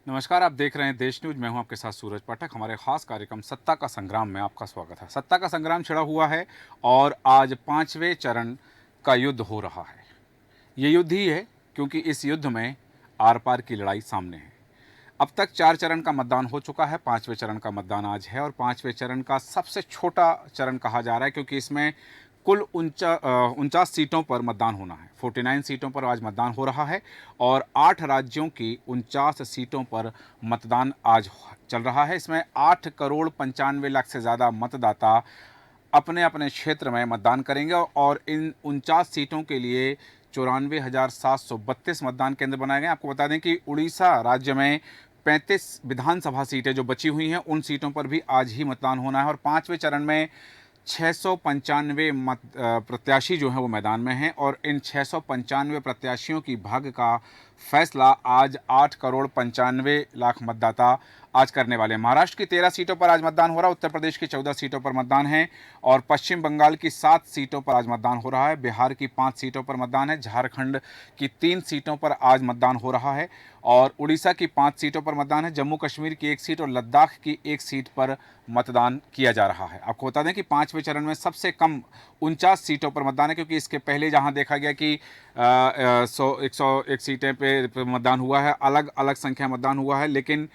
नमस्कार, आप देख रहे हैं देश न्यूज। मैं हूं आपके साथ सूरज पाठक। हमारे खास कार्यक्रम सत्ता का संग्राम में आपका स्वागत है। सत्ता का संग्राम छिड़ा हुआ है और आज पांचवें चरण का युद्ध हो रहा है। ये युद्ध ही है क्योंकि इस युद्ध में आर पार की लड़ाई सामने है। अब तक 4 चरण का मतदान हो चुका है, पांचवें चरण का मतदान आज है और पांचवें चरण का सबसे छोटा चरण कहा जा रहा है क्योंकि इसमें कुल 49 सीटों पर मतदान होना है। 49 सीटों पर आज मतदान हो रहा है और 8 राज्यों की 49 सीटों पर मतदान आज चल रहा है। इसमें 8 करोड़ 95 लाख से ज़्यादा मतदाता अपने अपने क्षेत्र में मतदान करेंगे और इन 49 सीटों के लिए 94,732 मतदान केंद्र बनाए गए। आपको बता दें कि उड़ीसा राज्य में 35 विधानसभा सीटें जो बची हुई हैं उन सीटों पर भी आज ही मतदान होना है और पांचवें चरण में 695 प्रत्याशी जो हैं वो मैदान में हैं और इन 695 प्रत्याशियों की भाग्य का फैसला आज 8 करोड़ 95 लाख मतदाता आज करने वाले हैं। महाराष्ट्र की 13 सीटों पर आज मतदान हो रहा है, उत्तर प्रदेश की 14 सीटों पर मतदान है और पश्चिम बंगाल की 7 सीटों पर आज मतदान हो रहा है, बिहार की 5 सीटों पर मतदान है, झारखंड की 3 सीटों पर आज मतदान हो रहा है और उड़ीसा की 5 सीटों पर मतदान है, जम्मू कश्मीर की 1 सीट और लद्दाख की 1 सीट पर मतदान किया जा रहा है। आपको बता दें कि पांचवें चरण में सबसे कम 49 सीटों पर मतदान है क्योंकि इसके पहले जहां देखा गया कि 101 सीटें पे मतदान हुआ है, अलग अलग संख्या मतदान हुआ है, लेकिन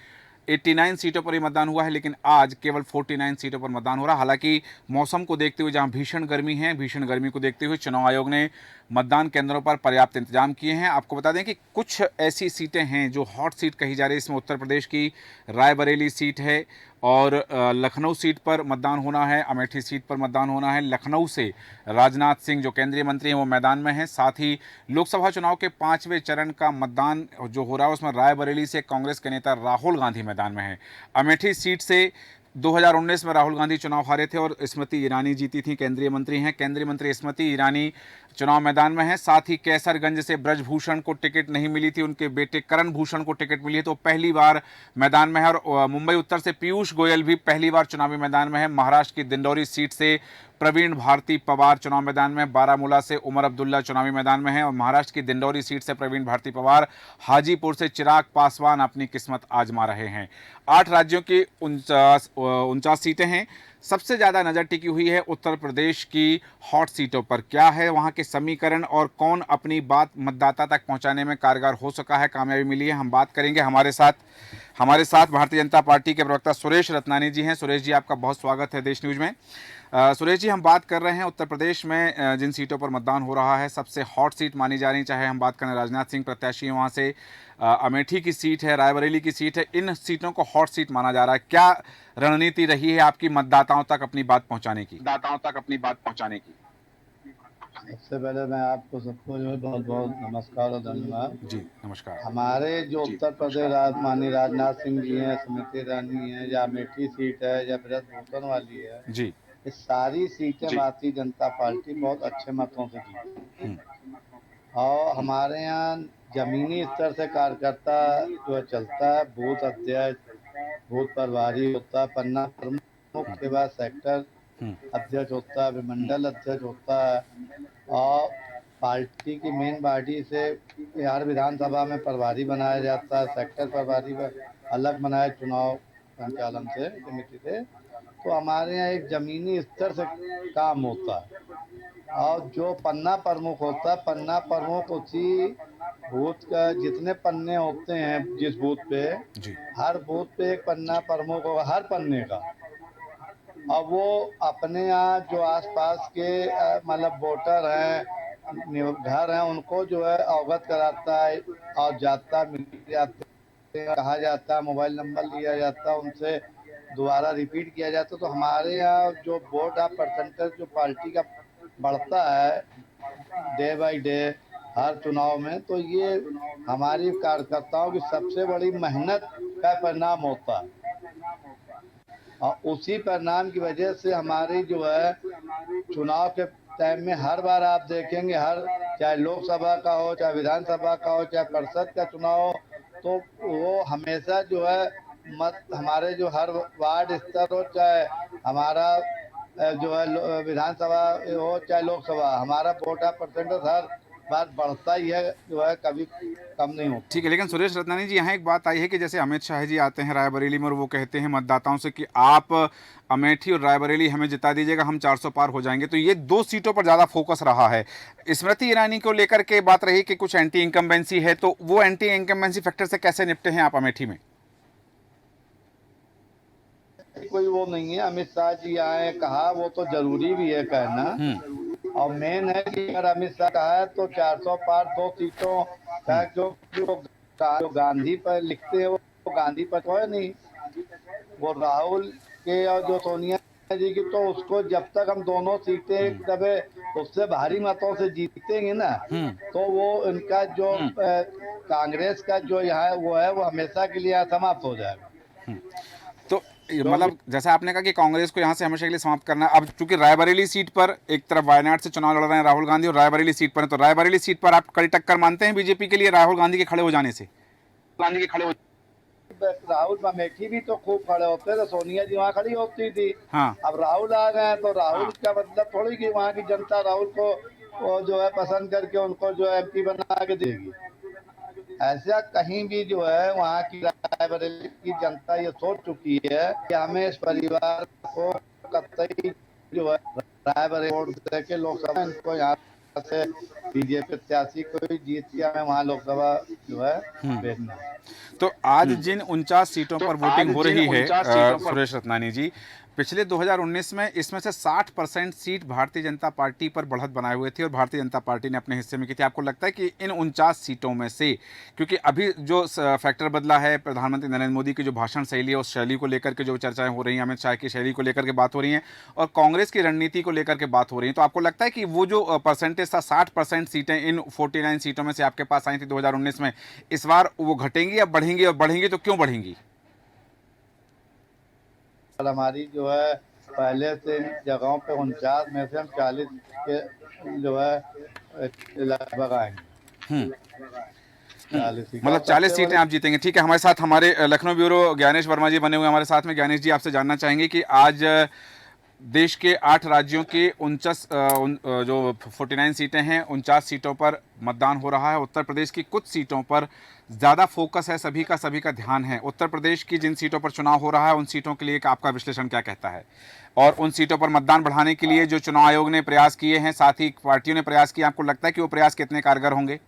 89 सीटों पर ही मतदान हुआ है, लेकिन आज केवल 49 सीटों पर मतदान हो रहा है। हालांकि मौसम को देखते हुए जहां भीषण गर्मी है, भीषण गर्मी को देखते हुए चुनाव आयोग ने मतदान केंद्रों पर पर्याप्त इंतजाम किए हैं। आपको बता दें कि कुछ ऐसी सीटें हैं जो हॉट सीट कही जा रही है। इसमें उत्तर प्रदेश की रायबरेली सीट है और लखनऊ सीट पर मतदान होना है, अमेठी सीट पर मतदान होना है। लखनऊ से राजनाथ सिंह जो केंद्रीय मंत्री हैं वो मैदान में हैं। साथ ही लोकसभा चुनाव के पांचवें चरण का मतदान जो हो रहा है उसमें रायबरेली से कांग्रेस के नेता राहुल गांधी मैदान में हैं। अमेठी सीट से 2019 में राहुल गांधी चुनाव हारे थे और स्मृति ईरानी जीती थी, केंद्रीय मंत्री हैं। केंद्रीय मंत्री स्मृति ईरानी चुनाव मैदान में हैं। साथ ही कैसरगंज से ब्रजभूषण को टिकट नहीं मिली थी, उनके बेटे करण भूषण को टिकट मिली है तो पहली बार मैदान में है और मुंबई उत्तर से पीयूष गोयल भी पहली बार चुनावी मैदान में है। महाराष्ट्र की दिंडोरी सीट से प्रवीण भारती पवार चुनाव मैदान में, बारामूला से उमर अब्दुल्ला चुनावी मैदान में है और महाराष्ट्र की दिंडोरी सीट से प्रवीण भारती पवार, हाजीपुर से चिराग पासवान अपनी किस्मत आजमा रहे हैं। 8 राज्यों की 49 सीटें हैं। सबसे ज़्यादा नज़र टिकी हुई है उत्तर प्रदेश की हॉट सीटों पर। क्या है वहाँ के समीकरण और कौन अपनी बात मतदाता तक पहुँचाने में कारगर हो सका है, कामयाबी मिली है, हम बात करेंगे। हमारे साथ भारतीय जनता पार्टी के प्रवक्ता सुरेश रत्नानी जी हैं। सुरेश जी, आपका बहुत स्वागत है देश न्यूज़ में। सुरेश जी, हम बात कर रहे हैं उत्तर प्रदेश में जिन सीटों पर मतदान हो रहा है, सबसे हॉट सीट मानी जा रही, चाहे हम बात करें राजनाथ सिंह प्रत्याशी हैं वहाँ से, अमेठी की सीट है, रायबरेली की सीट है, इन सीटों को हॉट सीट माना जा रहा है। क्या रणनीति रही है आपकी मतदाताओं तक अपनी बात पहुँचाने की? सबसे पहले मैं आपको सबको जो है बहुत बहुत नमस्कार और धन्यवाद। जी, नमस्कार। हमारे जो उत्तर प्रदेश माननीय राजनाथ सिंह जी हैं, स्मृति ईरानी हैं, या अमेठी सीट है या ब्रजभूषण वाली है, जी। ये सारी सीटें भारतीय जनता पार्टी बहुत अच्छे मतों से जीती हम्म, और हमारे यहाँ जमीनी स्तर से कार्यकर्ता जो है चलता है। बूथ अध्यक्ष, बूथ प्रभारी होता है, पन्ना प्रमुख के बाद सेक्टर हम्म, अध्यक्ष होता है, विमंडल अध्यक्ष होता है और पार्टी की मेन पार्टी से बिहार विधानसभा में प्रभारी बनाया जाता है, सेक्टर प्रभारी अलग बनाए चुनाव संचालन से समिति से। तो हमारे यहाँ एक जमीनी स्तर से काम होता है और जो पन्ना प्रमुख होता है, पन्ना प्रमुख उसी बूथ का जितने पन्ने होते हैं जिस बूथ पे, जी। हर बूथ पे एक पन्ना प्रमुख होगा हर पन्ने का। अब वो अपने यहाँ जो आसपास के मतलब वोटर हैं, घर हैं, उनको जो है अवगत कराता है और जाता मिल जाते हैं, कहा जाता है, मोबाइल नंबर लिया जाता है, उनसे दोबारा रिपीट किया जाता है। तो हमारे यहाँ जो वोट ऑफ परसेंटेज जो पार्टी का बढ़ता है डे बाय डे हर चुनाव में, तो ये हमारी कार्यकर्ताओं की सबसे बड़ी मेहनत का परिणाम होता है और उसी परिणाम की वजह से हमारी जो है चुनाव के टाइम में हर बार आप देखेंगे, हर चाहे लोकसभा का हो, चाहे विधानसभा का हो, चाहे परिषद का चुनाव हो, तो वो हमेशा जो है मत हमारे जो हर वार्ड स्तर हो, चाहे हमारा जो है विधानसभा हो चाहे लोकसभा, हमारा वोट ऑफ परसेंटेज हर बात बढ़ता ही है, जो है कभी कम नहीं होता। ठीक है, लेकिन सुरेश रतनानी जी, यहाँ एक बात आई है कि जैसे अमित शाह जी आते हैं रायबरेली में और वो कहते हैं मतदाताओं से कि आप अमेठी और रायबरेली हमें जिता दीजिएगा, हम 400 पार हो जाएंगे। तो ये 2 सीटों पर ज़्यादा फोकस रहा है। स्मृति ईरानी को लेकर के बात रही कि कुछ एंटी इनकम्बेंसी है, तो वो एंटी इनकम्बेंसी फैक्टर से कैसे निपटे हैं आप अमेठी में? कोई वो नहीं है, अमित शाह जी आए कहा वो तो जरूरी भी है कहना, और मेन है कि अगर अमित शाह कहा है तो 400 पार 2 सीटों का जो गांधी पर लिखते हैं वो गांधी पर तो है नहीं, वो राहुल के और जो सोनिया जी की, तो उसको जब तक हम दोनों सीटें दबे उससे भारी मतों से जीतेंगे ना, तो वो इनका जो कांग्रेस का जो यहाँ वो है वो हमेशा के लिए यहाँ समाप्त हो जाएगा। तो मतलब जैसा आपने कहा कि कांग्रेस को यहाँ से हमेशा के लिए समाप्त करना है। अब चूंकि रायबरेली सीट पर एक तरफ वायनाड से चुनाव लड़ रहे हैं राहुल गांधी और रायबरेली सीट पर है, तो रायबरेली सीट पर आप कड़ी टक्कर मानते हैं बीजेपी के लिए राहुल गांधी के खड़े हो जाने से? राहुल अमेठी भी तो खूब खड़े होते थे, सोनिया जी वहाँ खड़ी होती थी। हाँ। अब राहुल आ गए हैं तो राहुल का मतलब थोड़ी कि वहाँ की जनता राहुल को वो जो है पसंद करके उनको जो है एमपी बना के देगी। ऐसा कहीं भी जो है वहाँ की रायबरेली की जनता ये सोच चुकी है कि हमें इस परिवार को कतई जो है रायबरेली वोट दे के लोकसभा इनको यहाँ से बीजेपी प्रत्याशी को भी जीत के हमें वहाँ लोकसभा जो है भेजना है। तो आज जिन 49 सीटों पर वोटिंग हो रही है सुरेश रतनानी जी, पिछले 2019 में इसमें से 60% सीट भारतीय जनता पार्टी पर बढ़त बनाए हुए थे और भारतीय जनता पार्टी ने अपने हिस्से में की थी। आपको लगता है कि इन 49 सीटों में से, क्योंकि अभी जो फैक्टर बदला है, प्रधानमंत्री नरेंद्र मोदी की जो भाषण शैली है उस शैली को लेकर के जो चर्चाएं हो रही हैं, अमित शाह की शैली को लेकर के बात हो रही हैं और कांग्रेस की रणनीति को लेकर के बात हो रही है, तो आपको लगता है कि वो जो परसेंटेज था 60% सीटें इन 49 सीटों में से आपके पास आई थी 2019 में, इस बार वो घटेंगी या बढ़ेंगी, और बढ़ेंगी तो क्यों बढ़ेंगी? और हमारी जो है पहले से जगहों पे 49 में से हम 40 के जो है लगभग आएंगे। 40 मतलब 40 सीटें आप जीतेंगे। ठीक है, हमारे साथ हमारे लखनऊ ब्यूरो ज्ञानेश वर्मा जी बने हुए हमारे साथ में। ज्ञानेश जी, आपसे जानना चाहेंगे कि आज देश के 8 राज्यों के 49 जो 49 सीटें हैं, 49 सीटों पर मतदान हो रहा है। उत्तर प्रदेश की कुछ सीटों पर ज़्यादा फोकस है, सभी का ध्यान है। उत्तर प्रदेश की जिन सीटों पर चुनाव हो रहा है उन सीटों के लिए आपका विश्लेषण क्या कहता है, और उन सीटों पर मतदान बढ़ाने के लिए जो चुनाव आयोग ने प्रयास किए हैं, साथ ही पार्टियों ने प्रयास किए, आपको लगता है कि वो प्रयास कितने कारगर होंगे?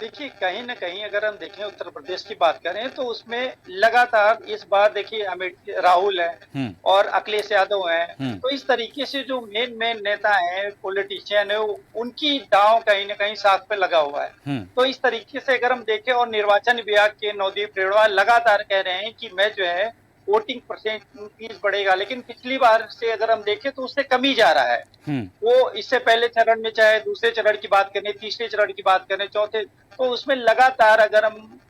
देखिए, कहीं न कहीं अगर हम देखें उत्तर प्रदेश की बात करें तो उसमें लगातार इस बार देखिए अमित राहुल है और अखिलेश यादव हैं, तो इस तरीके से जो मेन नेता हैं, पॉलिटिशियन है, उनकी दांव कहीं न कहीं साथ पे लगा हुआ है। तो इस तरीके से अगर हम देखें, और निर्वाचन विभाग के नवदीप रेणुआ लगातार कह रहे हैं कि मैं जो है वोटिंग परसेंटेज बढ़ेगा, लेकिन पिछली बार से अगर हम देखें तो उससे कम ही जा रहा है। वो इससे पहले चरण में चाहे दूसरे चरण की बात करें, तीसरे चरण की बात करें, चौथे, तो उसमें लगातार अगर हम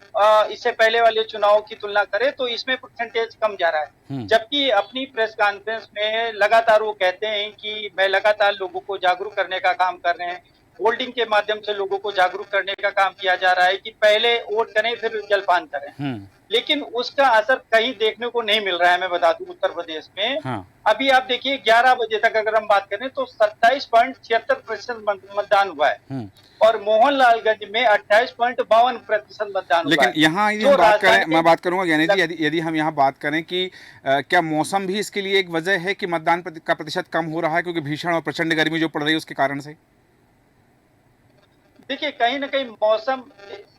इससे पहले वाले चुनाव की तुलना करें तो इसमें परसेंटेज कम जा रहा है। जबकि अपनी प्रेस कॉन्फ्रेंस में लगातार वो कहते हैं कि मैं लगातार लोगों को जागरूक करने का काम कर रहे हैं, होल्डिंग के माध्यम से लोगों को जागरूक करने का काम किया जा रहा है कि पहले वोट करें फिर जलपान करें, लेकिन उसका असर कहीं देखने को नहीं मिल रहा है। मैं बता दूं उत्तर प्रदेश में अभी आप देखिए 11 बजे तक अगर हम बात करें तो 27.76% मतदान हुआ है और मोहनलालगंज में 28.52% मतदान हुआ है। लेकिन यहाँ यदि हम बात करें, मैं बात करूंगा ज्ञानेश जी, यदि हम यहाँ बात करें कि क्या मौसम भी इसके लिए एक वजह है कि मतदान का प्रतिशत कम हो रहा है, क्योंकि भीषण और प्रचंड गर्मी जो पड़ रही है उसके कारण से? देखिए, कहीं न कहीं मौसम,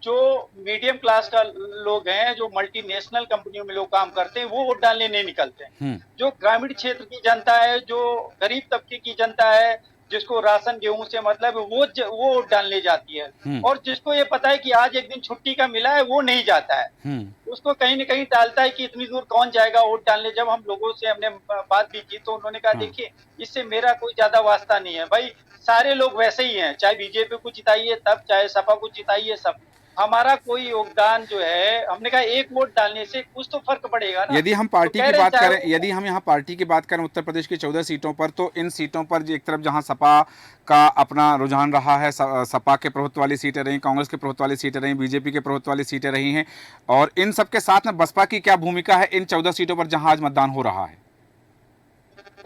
जो मीडियम क्लास का लोग हैं, जो मल्टीनेशनल कंपनियों में लोग काम करते हैं, वो वोट डालने नहीं निकलते हैं। जो ग्रामीण क्षेत्र की जनता है, जो गरीब तबके की जनता है, जिसको राशन गेहूं से मतलब है, वो वोट डालने जाती है, और जिसको ये पता है कि आज एक दिन छुट्टी का मिला है वो नहीं जाता है। उसको कहीं न कहीं टालता है कि इतनी दूर कौन जाएगा वोट डालने। जब हम लोगों से हमने बात भी की तो उन्होंने कहा देखिए, इससे मेरा कोई ज्यादा वास्ता नहीं है भाई, सारे लोग वैसे ही हैं, चाहे बीजेपी को जिताइए तब, चाहे सपा को जिताइए सब, हमारा कोई योगदान जो है, हमने कहा एक वोट डालने से कुछ तो फर्क पड़ेगा ना। यदि हम पार्टी की बात करें, यदि हम यहाँ पार्टी की बात करें उत्तर प्रदेश की 14 सीटों पर, तो इन सीटों पर एक तरफ जहाँ सपा का अपना रुझान रहा है, सपा के प्रभुत्व वाली सीटें रही, कांग्रेस के प्रभुत्व वाली सीटें रही, बीजेपी के प्रभुत्व वाली सीटें रही हैं, और इन सबके साथ में बसपा की क्या भूमिका है इन 14 सीटों पर जहाँ आज मतदान हो रहा है?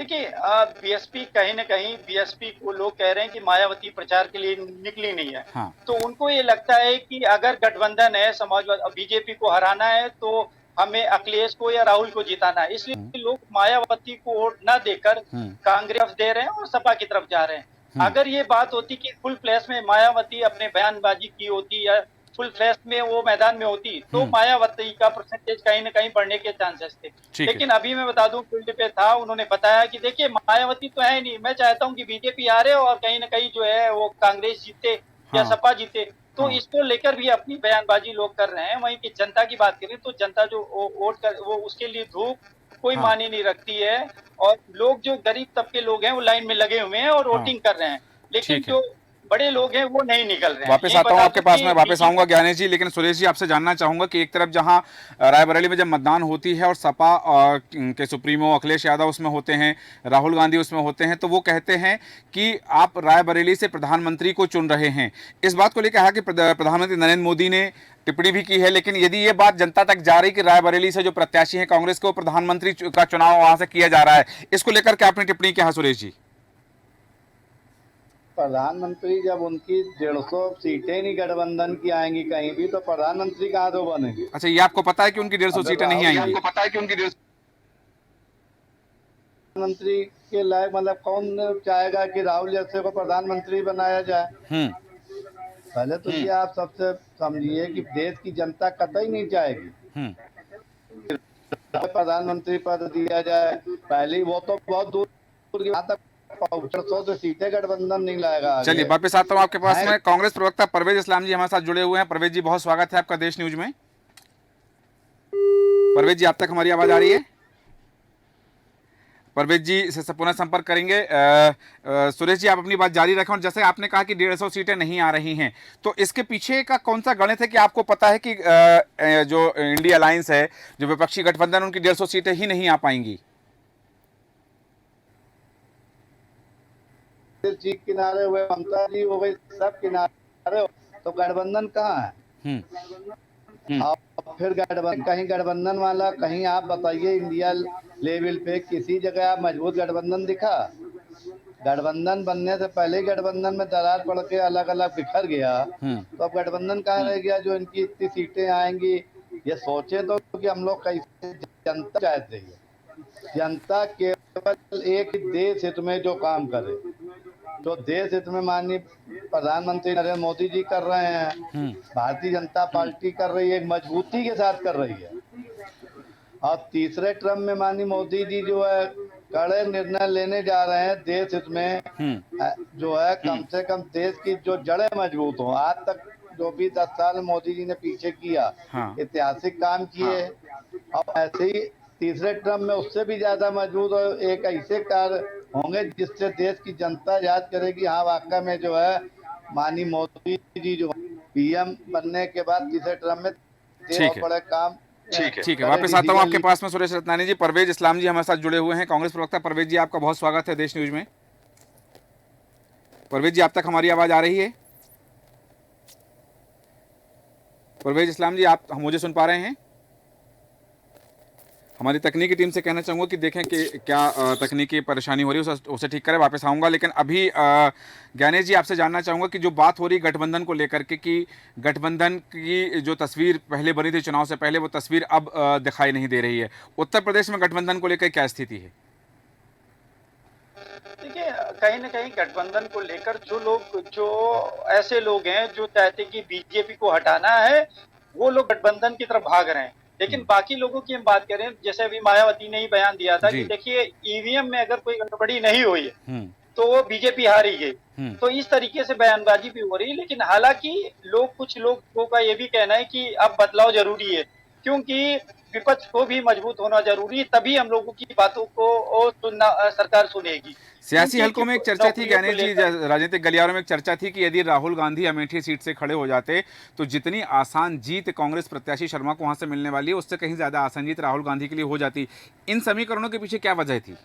देखिए बीएसपी कहीं न कहीं बीएसपी को लोग कह रहे हैं कि मायावती प्रचार के लिए निकली नहीं है। हाँ। तो उनको ये लगता है कि अगर गठबंधन है बीजेपी को हराना है तो हमें अखिलेश को या राहुल को जिताना है। हुँ, इसलिए लोग मायावती को वोट ना देकर हुँ, कांग्रेस दे रहे हैं और सपा की तरफ जा रहे हैं। हुँ, अगर ये बात होती कि फुल फ्लैश में मायावती अपने बयानबाजी की होती या फुल फ्लैश में वो मैदान में होती तो हुँ, मायावती का परसेंटेज कहीं न कहीं बढ़ने के चांसेस थे। ठीक है। लेकिन अभी मैं बता दूं फील्ड पे था, उन्होंने बताया कि देखिए मायावती तो है नहीं, मैं चाहता हूं कि बीजेपी हारे और कहीं न कहीं जो है वो कांग्रेस जीते या हाँ, सपा जीते। तो हाँ, इसको लेकर भी अपनी बयानबाजी लोग कर रहे हैं। वहीं की जनता की बात करें तो जनता जो वोट कर वो उसके लिए धूप कोई हाँ, मायने नहीं रखती है और लोग जो गरीब तबके लोग हैं वो लाइन में लगे हुए हैं और हाँ, वोटिंग कर रहे हैं। लेकिन ठीक है। जो बड़े लोग हैं वो नहीं निकल रहे हैं। वापस यही आता हूँ बता आपके दूं पास कि में, वापस बीजेपी आऊँगा ज्ञानेश जी, लेकिन सुरेश जी आपसे जानना चाहूँगा कि एक तरफ जहाँ रायबरेली में जब मतदान होती है और सपा के सुप्रीमो अखिलेश यादव उसमें होते हैं, राहुल गांधी उसमें होते हैं, तो वो कहते हैं कि आप रायबरेली से प्रधानमंत्री को चुन रहे हैं। इस बात को लेकर कहा कि प्रधानमंत्री नरेंद्र मोदी ने टिप्पणी भी की है, लेकिन यदि ये बात जनता तक जा रही कि रायबरेली से जो प्रत्याशी हैं कांग्रेस को प्रधानमंत्री का चुनाव वहां से किया जा रहा है, इसको लेकर क्या अपनी टिप्पणी क्या है सुरेश जी? प्रधानमंत्री जब उनकी 150 सीटें नहीं गठबंधन की आएंगी कहीं भी, तो प्रधानमंत्री कहाँ से बनेंगे? अच्छा, ये आपको पता है कि उनकी 150 अगर सीटें नहीं राहुल आएंगी? गांधी पता है कि उनकी प्रधानमंत्री के लायक, मतलब कौन चाहेगा कि राहुल जैसे को प्रधानमंत्री बनाया जाए? हम्म, पहले तो ये आप सबसे समझिए कि देश की जनता कतई नहीं चाहेगी हम्म, प्रधानमंत्री पद दिया जाए। पहले वो तो बहुत दूर की बात तक 150 से सीटें गठबंधन नहीं लाएगा चलिए आगे। वापस आता हूँ आपके पास है में। कांग्रेस प्रवक्ता परवेज इस्लाम जी हमारे साथ जुड़े हुए हैं। परवेज जी, बहुत स्वागत है आपका देश न्यूज में। परवेज जी, आप तक हमारी आवाज आ रही है? परवेज जी से पुनः संपर्क करेंगे। सुरेश जी, आप अपनी बात जारी रखें। और जैसे आपने कहा कि 150 सीटें नहीं आ रही हैं, तो इसके पीछे का कौन सा गणित है कि आपको पता है कि जो इंडिया अलायंस है, जो विपक्षी गठबंधन, उनकी 150 सीटें ही नहीं आ पाएंगी? जी किनारे हुए, ममता जी हो गई, सब किनारे हो, तो गठबंधन कहाँ है? और फिर गठबंधन, कहीं गठबंधन वाला, कहीं आप बताइए इंडिया लेवल पे किसी जगह आप मजबूत गठबंधन दिखा? गठबंधन बनने से पहले ही गठबंधन में दरार पड़ के अलग अलग बिखर गया, तो अब गठबंधन कहाँ रह गया जो इनकी इतनी सीटें आएंगी? ये सोचे तो कि हम लोग कैसे जनता चाहते हैं, जनता केवल एक देश हित में जो काम करे, जो देश हित में माननीय प्रधानमंत्री नरेंद्र मोदी जी कर रहे हैं, भारतीय जनता पार्टी कर रही है, मजबूती के साथ कर रही है। और तीसरे टर्म में माननीय मोदी जी जो है कड़े निर्णय लेने जा रहे हैं देश हित में, जो है कम से कम देश की जो जड़ें मजबूत हो। आज तक जो भी 10 साल मोदी जी ने पीछे किया, हाँ, ऐतिहासिक काम किए, और ऐसे ही तीसरे टर्म में उससे भी ज्यादा मजबूत और एक ऐसे कार्य होंगे जिससे देश की जनता याद करेगी, हाँ वाकई में जो है माननीय मोदी जी जो पीएम बनने के बाद तीसरे टर्म में ठीक बहुत है, बड़े काम ठीक है। वापस आता हूँ आपके पास में सुरेश रत्नानी जी। परवेज इस्लाम जी हमारे साथ जुड़े हुए हैं, कांग्रेस प्रवक्ता। परवेज जी, आपका बहुत स्वागत है देश न्यूज में। परवेज जी, आप तक हमारी आवाज आ रही है? परवेज इस्लाम जी, आप मुझे सुन पा रहे हैं? हमारी तकनीकी टीम से कहना चाहूँगा कि देखें कि क्या तकनीकी परेशानी हो रही है, उसे ठीक करें। वापस आऊँगा, लेकिन अभी ज्ञानेश जी, आपसे जानना चाहूँगा कि जो बात हो रही गठबंधन को लेकर के, कि गठबंधन की जो तस्वीर पहले बनी थी चुनाव से पहले, वो तस्वीर अब दिखाई नहीं दे रही है। उत्तर प्रदेश में गठबंधन को लेकर क्या स्थिति है? देखिए कहीं न कहीं गठबंधन को लेकर जो ऐसे लोग हैं जो चाहते हैं कि बीजेपी को हटाना है, वो लोग गठबंधन की तरफ भाग रहे हैं। लेकिन बाकी लोगों की हम बात करें, जैसे अभी मायावती ने ही बयान दिया था कि जी। देखिए ईवीएम में अगर कोई गड़बड़ी नहीं हुई है, हम्म, तो वो बीजेपी हारी गई। हम्म, तो इस तरीके से बयानबाजी भी हो रही है, लेकिन हालांकि कुछ लोगों का ये भी कहना है कि अब बदलाव जरूरी है, क्योंकि विपक्ष को भी मजबूत होना जरूरी है, तभी हम लोगों की बातों को सुनना सरकार सुनेगी। सियासी क्योंकि हलकों में एक चर्चा थी नौकरियों को ज्ञानेश जी, लेकर राजनीतिक गलियारों में एक चर्चा थी कि यदि राहुल गांधी अमेठी सीट से खड़े हो जाते, तो जितनी आसान जीत कांग्रेस प्रत्याशी शर्मा को वहां से मिलने वाली है, उससे कहीं ज्यादा आसान जीत राहुल गांधी के लिए हो जाती। इन समीकरणों के पीछे क्या वजह थी?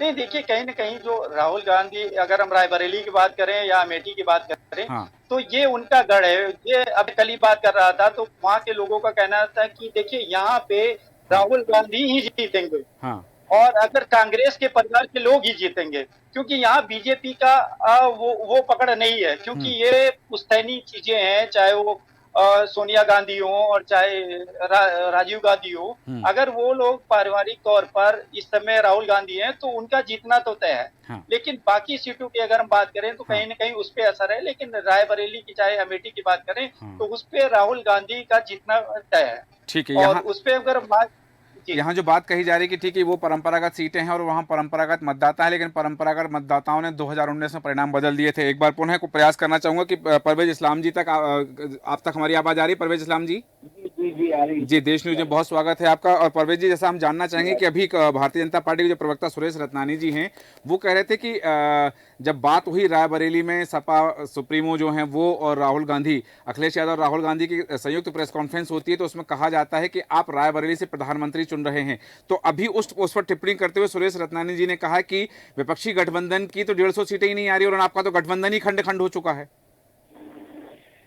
नहीं, देखिए कहीं न कहीं जो राहुल गांधी, अगर हम रायबरेली की बात करें या अमेठी की बात करें, हाँ, तो ये उनका गढ़ है। ये अभी कल ही बात कर रहा था, तो वहाँ के लोगों का कहना था कि देखिए यहाँ पे हाँ, राहुल गांधी ही जीतेंगे। हाँ, और अगर कांग्रेस के परिवार के लोग ही जीतेंगे, क्योंकि यहाँ बीजेपी का वो पकड़ नहीं है, क्योंकि ये पुश्तैनी चीजें हैं, चाहे वो सोनिया गांधी हो और चाहे राजीव गांधी हो। अगर वो लोग पारिवारिक तौर पर इस समय राहुल गांधी हैं तो उनका जीतना तो तय है। हाँ। लेकिन बाकी सीटों की अगर हम बात करें तो कहीं ना कहीं उस पर असर है, लेकिन रायबरेली की चाहे अमेठी की बात करें तो उस पर राहुल गांधी का जीतना तय है। ठीक है, और उस पर अगर बात यहाँ जो बात कही जा रही है कि ठीक है वो परंपरागत सीटें हैं और वहाँ परंपरागत मतदाता है, लेकिन परंपरागत मतदाताओं ने 2019 में परिणाम बदल दिए थे। एक बार पुनः को प्रयास करना चाहूंगा कि परवेज इस्लाम जी तक आप तक हमारी आवाज आ रही है? परवेज इस्लाम जी जी आ रही। जी, देश न्यूज में बहुत स्वागत है आपका। और परवेज जी, जैसा हम जानना चाहेंगे कि अभी भारतीय जनता पार्टी के जो प्रवक्ता सुरेश रत्नानी जी हैं वो कह रहे थे कि जब बात हुई रायबरेली में सपा सुप्रीमो जो हैं वो और राहुल गांधी, अखिलेश यादव और राहुल गांधी की संयुक्त प्रेस कॉन्फ्रेंस होती है तो उसमें कहा जाता है कि आप रायबरेली से प्रधानमंत्री चुन रहे हैं। तो अभी उस पर टिप्पणी करते हुए सुरेश रत्नानी जी ने कहा कि विपक्षी गठबंधन की तो 150 सीटें ही नहीं आ रही और आपका तो गठबंधन ही खंड खंड हो चुका है।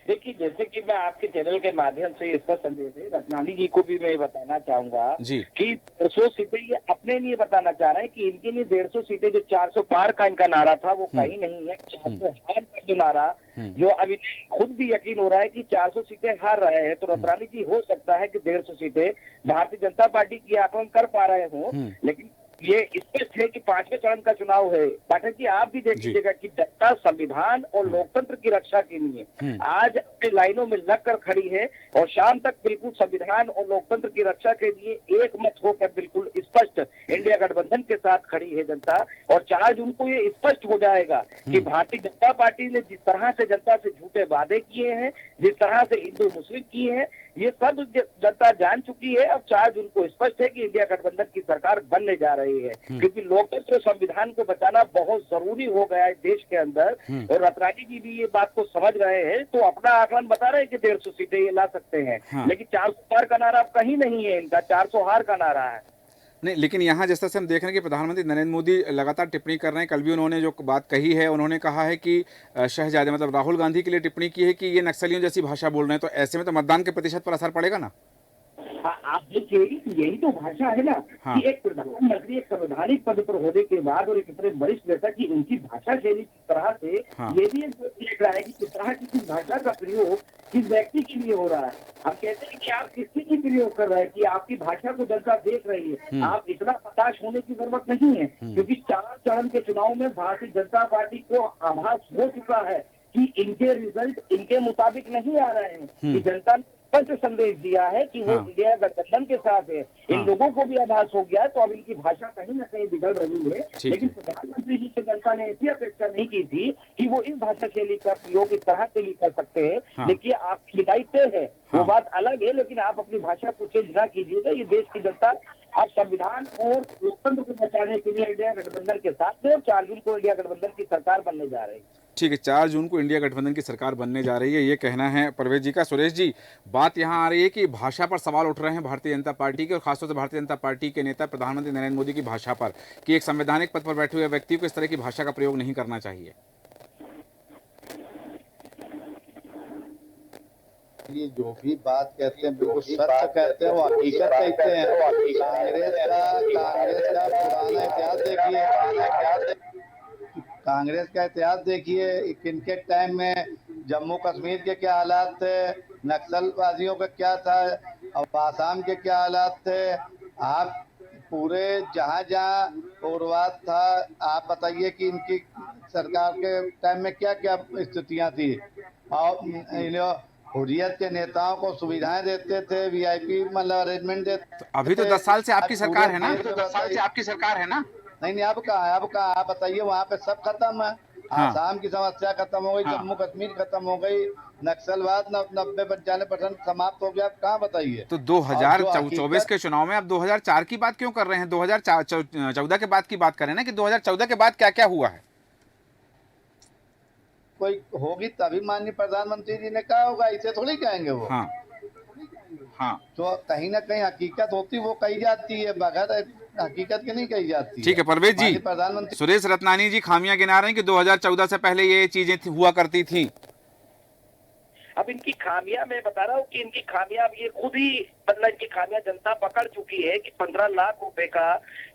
देखिए, जैसे कि मैं आपके चैनल के माध्यम से इसका संदेश है रत्नानी जी को भी मैं बताना चाहूंगा कि 150 सीटें ये अपने लिए बताना चाह रहे हैं कि इनके लिए 150 सीटें, जो 400 पार का इनका नारा था वो कहीं नहीं है। 400 हार का जो नारा, जो अभी खुद भी यकीन हो रहा है कि 400 सीटें हार रहे हैं, तो रत्नानी जी हो सकता है कि 150 सीटें भारतीय जनता पार्टी की आकलन कर पा रहे हों, लेकिन ये स्पष्ट है कि 5वें चरण का चुनाव है। पाठक जी, आप भी देख लीजिएगा कि जनता संविधान और लोकतंत्र की रक्षा के लिए आज अपनी लाइनों में लगकर खड़ी है और शाम तक बिल्कुल संविधान और लोकतंत्र की रक्षा के लिए एक मत होकर बिल्कुल स्पष्ट इंडिया गठबंधन के साथ खड़ी है जनता। और 4 जून को ये स्पष्ट हो जाएगा कि भारतीय जनता पार्टी ने जिस तरह से जनता से झूठे वादे किए हैं, जिस तरह से हिंदू मुस्लिम किए हैं, ये सब जनता जान चुकी है। अब 4 जून को स्पष्ट है कि इंडिया गठबंधन की सरकार बनने जा रही है, क्योंकि लोकतंत्र और संविधान को बचाना बहुत जरूरी हो गया है देश के अंदर। और रत्नानी जी भी ये बात को समझ रहे हैं, तो अपना आकलन बता रहे हैं कि 150 सीटें ये ला सकते हैं। लेकिन 400 पार का नारा कहीं नहीं है, इनका 400 हार का नारा है। नहीं, लेकिन यहाँ जैसा से हम देख रहे हैं कि प्रधानमंत्री नरेंद्र मोदी लगातार टिप्पणी कर रहे हैं। कल भी उन्होंने जो बात कही है, उन्होंने कहा है कि शहजादे मतलब राहुल गांधी के लिए टिप्पणी की है कि ये नक्सलियों जैसी भाषा बोल रहे हैं, तो ऐसे में तो मतदान के प्रतिशत पर असर पड़ेगा ना। आप देखिए, यही तो भाषा है ना कि एक प्रधानमंत्री एक संवैधानिक पद पर होने के बाद और एक इतने वरिष्ठ नेता की उनकी भाषा शैली किस तरह से, ये भी देख रहा है कि किस तरह की किस भाषा का प्रयोग किस व्यक्ति के लिए हो रहा है। हम कहते हैं कि आप किसके लिए प्रयोग कर रहे हैं, कि आपकी भाषा को जनता देख रही है। आप इतना हताश होने की जरूरत नहीं है, क्योंकि 4 चरण के चुनाव में भारतीय जनता पार्टी को आभास हो चुका है कि इनके रिजल्ट इनके मुताबिक नहीं आ रहे हैं, कि जनता ने स्पष्ट संदेश दिया है कि वो इंडिया गठबंधन के साथ है। इन लोगों को भी आभास हो गया है, तो अब इनकी भाषा कहीं ना कहीं बिगड़ रही है। लेकिन प्रधानमंत्री जी से जनता ने ऐसी अपेक्षा नहीं की थी कि वो इस भाषा शैली का प्रयोग इस तरह से भी कर सकते हैं। देखिए, आपकी हिदायत तय है, वो बात अलग है, लेकिन आप अपनी भाषा को चेंज ना कीजिएगा। ये देश की जनता अब संविधान और लोकतंत्र को बचाने के लिए इंडिया गठबंधन के साथ है और 4 जून को इंडिया गठबंधन की सरकार बनने जा रही है। ठीक है, 4 जून को इंडिया गठबंधन की सरकार बनने जा रही है, ये कहना है परवेज जी का। सुरेश जी, बात यहाँ आ रही है कि भाषा पर सवाल उठ रहे हैं भारतीय जनता पार्टी के, और खासतौर से भारतीय जनता पार्टी के नेता प्रधानमंत्री नरेंद्र मोदी की भाषा पर, कि एक संवैधानिक पद पर बैठे हुए व्यक्ति को इस तरह की भाषा का प्रयोग नहीं करना चाहिए। ये जो भी बात कहते हैं बिल्कुल सच कहते हैं, वो हकीकत कहते हैं। कांग्रेस का इतिहास देखिए, किनके टाइम में जम्मू कश्मीर के क्या हालात थे, नक्सलवादियों का क्या था, और आसाम के क्या हालात थे। आप पूरे जहाँ जहाँ उग्रवाद था, आप बताइए कि इनकी सरकार के टाइम में क्या क्या स्थितियाँ थी। और हुर्रियत के नेताओं को सुविधाएं देते थे, वीआईपी मतलब अरेंजमेंट देते। तो अभी तो 10 साल से आपकी सरकार है ना, 10 साल से आपकी सरकार है ना। नहीं, अब कहाँ आप बताइए, वहाँ पे सब खत्म है। आसाम की समस्या खत्म हो गई, जम्मू कश्मीर खत्म हो गई, नक्सलवाद 90-95% समाप्त हो गया। आप कहाँ बताइए। तो 2024 के चुनाव में आप 2004 की बात क्यों कर रहे हैं? 2014 के बाद की बात करें ना, कि 2014 के बाद क्या क्या हुआ है। कोई होगी तभी माननीय प्रधानमंत्री जी ने कहा होगा, इसे थोड़ी कहेंगे वो। तो कहीं ना कहीं हकीकत होती वो कही जाती है, बगैर हकीकत के नहीं कही जाती। ठीक है परवेज जी, प्रधानमंत्री सुरेश रत्नानी जी खामियां गिना रहे हैं कि 2014 से पहले ये चीजें हुआ करती थी। अब इनकी खामियां मैं बता रहा हूँ कि इनकी खामियां ये खुद ही बदला इनकी खामियां जनता पकड़ चुकी है कि 15 लाख रुपए का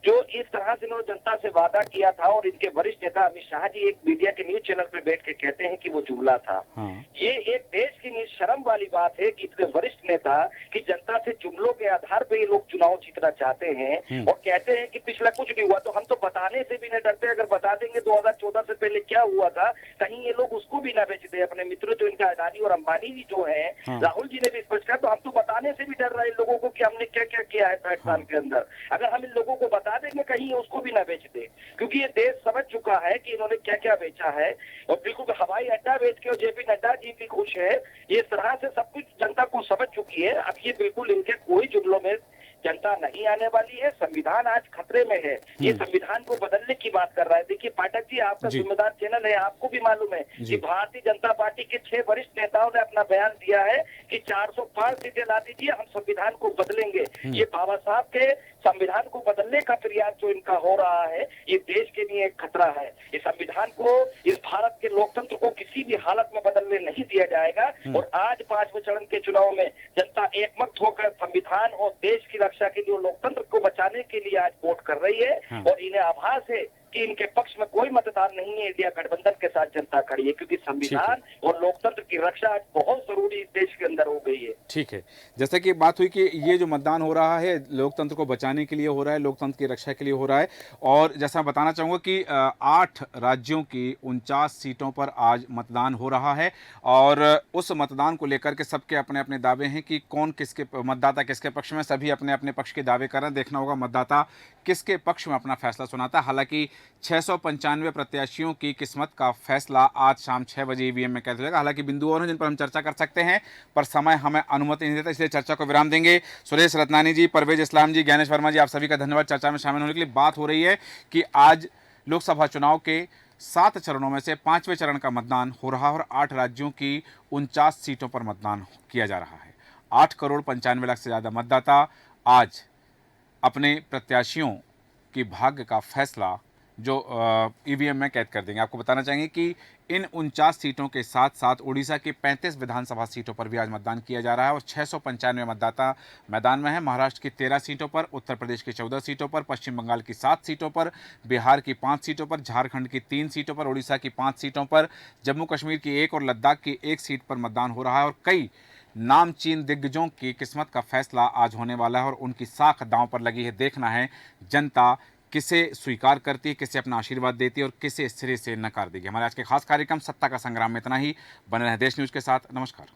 जो इस तरह से इन्होंने जनता से वादा किया था, और इनके वरिष्ठ नेता अमित शाह जी एक मीडिया के न्यूज चैनल पे बैठ के कहते हैं कि वो जुमला था। ये एक देश की शर्म वाली बात है कि इतने वरिष्ठ नेता की जनता से जुमलों के आधार पे ये लोग चुनाव जीतना चाहते हैं और कहते हैं कि पिछला कुछ नहीं हुआ। तो हम तो बताने से भी नहीं डरते, अगर बता देंगे 2014 से पहले क्या हुआ था, कहीं ये लोग उसको भी ना बेच दे। अपने मित्रों जो इनका अडानी और अंबानी जी जो है, राहुल जी ने भी स्पष्ट कहा, तो हम तो बताने से भी डर रहे हैं लोगों को कि हमने क्या क्या किया है 60 साल के अंदर। अगर हम इन लोगों को बता देंगे कहीं ये उसको भी ना बेच दे, क्योंकि ये देश समझ चुका है कि इन्होंने क्या क्या बेचा है। और बिल्कुल हवाई अड्डा बेच के, और जेपी नड्डा जी भी खुश है, ये तरह से सब कुछ जनता को समझ चुकी है। अब ये बिल्कुल इनके कोई जुमलों में जनता नहीं आने वाली है। संविधान आज खतरे में है, ये संविधान को बदलने की बात कर रहा है। देखिए पाठक जी, आपका जिम्मेदार चैनल है, आपको भी मालूम है कि भारतीय जनता पार्टी के 6 वरिष्ठ नेताओं ने अपना बयान दिया है कि 405 सीटें ला दीजिए, हम संविधान को बदलेंगे। ये बाबा साहब के संविधान को बदलने का प्रयास जो इनका हो रहा है, ये देश के लिए एक खतरा है। इस संविधान को, इस भारत के लोकतंत्र को किसी भी हालत में बदलने नहीं दिया जाएगा। और आज 5वें चरण के चुनाव में जनता एकमत होकर संविधान और देश की रक्षा के लिए, लोकतंत्र को बचाने के लिए आज वोट कर रही है। और इन्हें आभास है कि इनके पक्ष में कोई मतदार नहीं है, इंडिया गठबंधन के साथ जनता खड़ी है, क्योंकि संविधान और लोकतंत्र की रक्षा आज बहुत जरूरी इस देश के अंदर हो गई है। ठीक है, जैसे कि बात हुई कि ये जो मतदान हो रहा है लोकतंत्र को बचाने के लिए हो रहा है, लोकतंत्र की रक्षा के लिए हो रहा है। और जैसा मैं बताना चाहूँगा कि 8 राज्यों की 49 सीटों पर आज मतदान हो रहा है। और उस मतदान को लेकर के सबके अपने अपने दावे हैं कि कौन किसके, मतदाता किसके पक्ष में, सभी अपने अपने पक्ष के दावे कर रहे हैं। देखना होगा मतदाता किसके पक्ष में अपना फैसला सुनाता है। हालांकि 695 प्रत्याशियों की किस्मत का फैसला आज शाम 6 बजे ईवीएम में कैद होगा। हालांकि बिंदु और हैं जिन पर हम चर्चा कर सकते हैं, पर समय हमें अनुमति नहीं देता, इसलिए चर्चा को विराम देंगे। सुरेश रत्नानी जी, परवेज इस्लाम जी, ज्ञानेश वर्मा जी, आप सभी का धन्यवाद चर्चा में शामिल होने के लिए। बात हो रही है कि आज लोकसभा चुनाव के 7 चरणों में से 5वें चरण का मतदान हो रहा है और 8 राज्यों की 49 सीटों पर मतदान किया जा रहा है। 8 करोड़ 95 लाख से ज़्यादा मतदाता आज अपने प्रत्याशियों की भाग्य का फैसला जो ईवीएम में कैद कर देंगे। आपको बताना चाहेंगे कि इन 49 सीटों के साथ साथ उड़ीसा की 35 विधानसभा सीटों पर भी आज मतदान किया जा रहा है और 695 मतदाता मैदान में है। महाराष्ट्र की 13 सीटों पर, उत्तर प्रदेश की 14 सीटों पर, पश्चिम बंगाल की 7 सीटों पर, बिहार की 5 सीटों पर, झारखंड की 3 सीटों पर, उड़ीसा की 5 सीटों पर, जम्मू कश्मीर की 1 और लद्दाख की 1 सीट पर मतदान हो रहा है। और कई नामचीन दिग्गजों की किस्मत का फैसला आज होने वाला है और उनकी साख दांव पर लगी है। देखना है जनता किसे स्वीकार करती है, किसे अपना आशीर्वाद देती है और किसे सिरे से नकार देगी। हमारे आज के खास कार्यक्रम सत्ता का संग्राम में इतना ही। बने रहें देश न्यूज़ के साथ। नमस्कार।